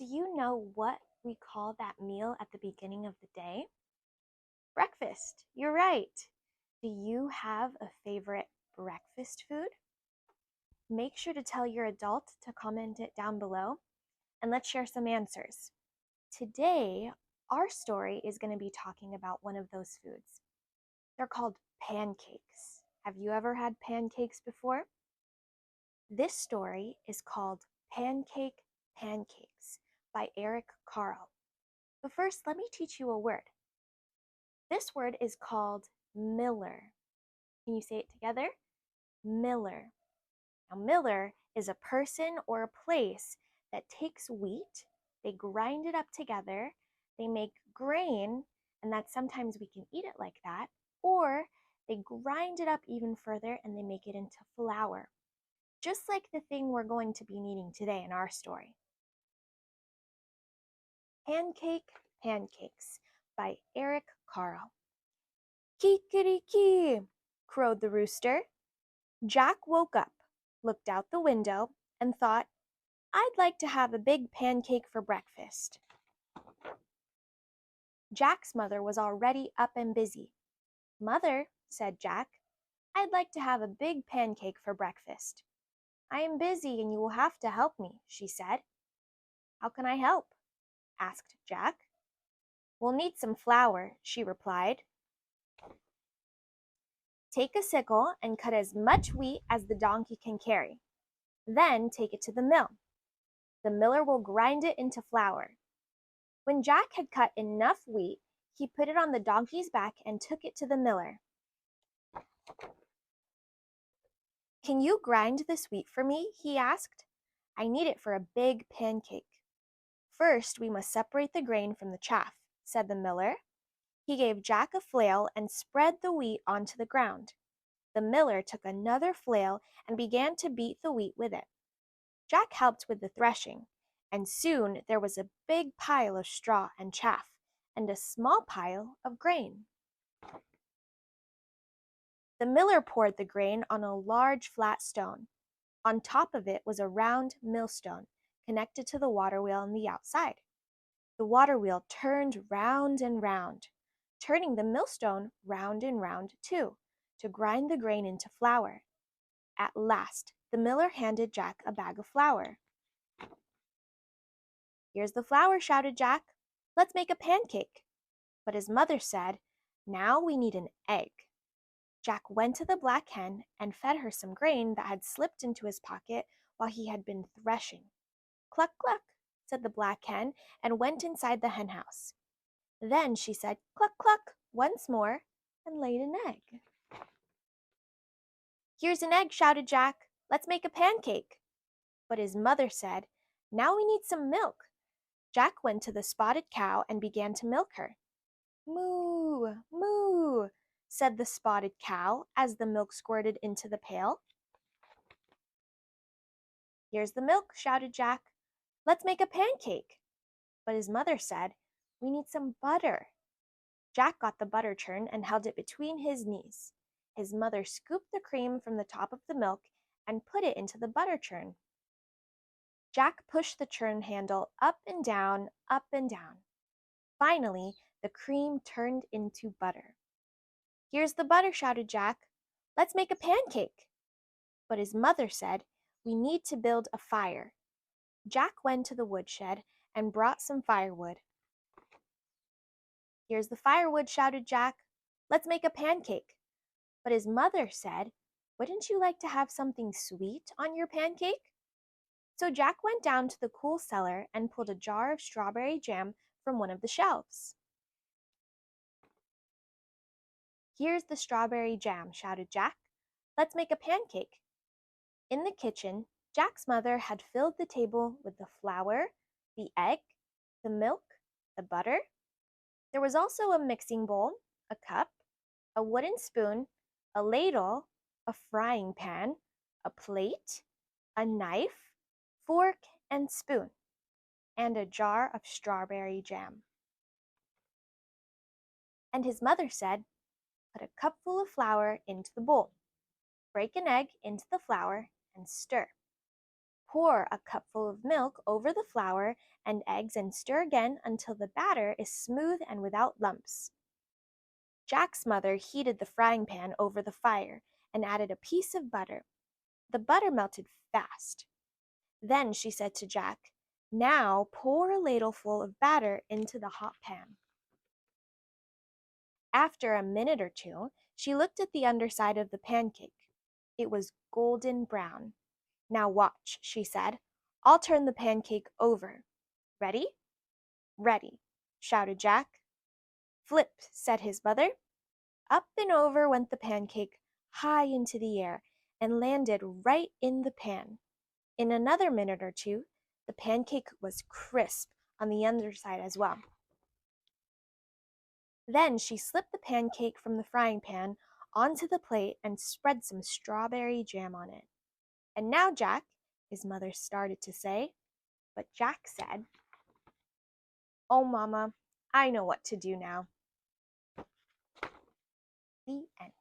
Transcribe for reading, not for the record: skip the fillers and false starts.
Do you know what we call that meal at the beginning of the day? Breakfast. You're right. Do you have a favorite breakfast food? Make sure to tell your adult to comment it down below and let's share some answers. Today, our story is going to be talking about one of those foods. They're called pancakes. Have you ever had pancakes before? This story is called Pancakes by Carle. But first, let me teach you a word. This word is called miller. Can you say it together? Miller. Now, miller is a person or a place that takes wheat, they grind it up together, they make grain, and that sometimes we can eat it like that, or they grind it up even further and they make it into flour, just like the thing we're going to be needing today in our story. Pancakes by Carle. Kikiriki, crowed the rooster. Jack woke up, looked out the window, and thought, I'd like to have a big pancake for breakfast. Jack's mother was already up and busy. Mother, said Jack, I'd like to have a big pancake for breakfast. I am busy and you will have to help me, she said. How can I help? Asked Jack. We'll need some flour, she replied. Take a sickle and cut as much wheat as the donkey can carry. Then take it to the mill. The miller will grind it into flour. When Jack had cut enough wheat, he put it on the donkey's back and took it to the miller. Can you grind this wheat for me? He asked. I need it for a big pancake. First, we must separate the grain from the chaff, said the miller. He gave Jack a flail and spread the wheat onto the ground. The miller took another flail and began to beat the wheat with it. Jack helped with the threshing, and soon there was a big pile of straw and chaff, and a small pile of grain. The miller poured the grain on a large flat stone. On top of it was a round millstone connected to the water wheel on the outside. The water wheel turned round and round, turning the millstone round and round too, to grind the grain into flour. At last, the miller handed Jack a bag of flour. Here's the flour, shouted Jack. Let's make a pancake. But his mother said, now we need an egg. Jack went to the black hen and fed her some grain that had slipped into his pocket while he had been threshing. Cluck, cluck, said the black hen and went inside the hen house. Then she said, cluck, cluck, once more and laid an egg. Here's an egg, shouted Jack. Let's make a pancake. But his mother said, now we need some milk. Jack went to the spotted cow and began to milk her. Moo, moo, said the spotted cow as the milk squirted into the pail. Here's the milk, shouted Jack. Let's make a pancake. But his mother said, we need some butter. Jack got the butter churn and held it between his knees. His mother scooped the cream from the top of the milk and put it into the butter churn. Jack pushed the churn handle up and down, up and down. Finally, the cream turned into butter. Here's the butter, shouted Jack. Let's make a pancake. But his mother said, we need to build a fire. Jack went to the woodshed and brought some firewood. Here's the firewood, shouted Jack. Let's make a pancake. But his mother said, wouldn't you like to have something sweet on your pancake? So Jack went down to the cool cellar and pulled a jar of strawberry jam from one of the shelves. Here's the strawberry jam, shouted Jack. Let's make a pancake. In the kitchen, Jack's mother had filled the table with the flour, the egg, the milk, the butter. There was also a mixing bowl, a cup, a wooden spoon, a ladle, a frying pan, a plate, a knife, fork and spoon, and a jar of strawberry jam. And his mother said, put a cupful of flour into the bowl. Break an egg into the flour and stir. Pour a cupful of milk over the flour and eggs and stir again until the batter is smooth and without lumps. Jack's mother heated the frying pan over the fire and added a piece of butter. The butter melted fast. Then she said to Jack, "Now pour a ladleful of batter into the hot pan." After a minute or two, she looked at the underside of the pancake. It was golden brown. "Now watch," she said. "I'll turn the pancake over. Ready?" "Ready," shouted Jack. "Flip," said his mother. Up and over went the pancake, high into the air, and landed right in the pan. In another minute or two, the pancake was crisp on the underside as well. Then she slipped the pancake from the frying pan onto the plate and spread some strawberry jam on it. "And now, Jack," his mother started to say, but Jack said, "Oh, Mama, I know what to do now." The end.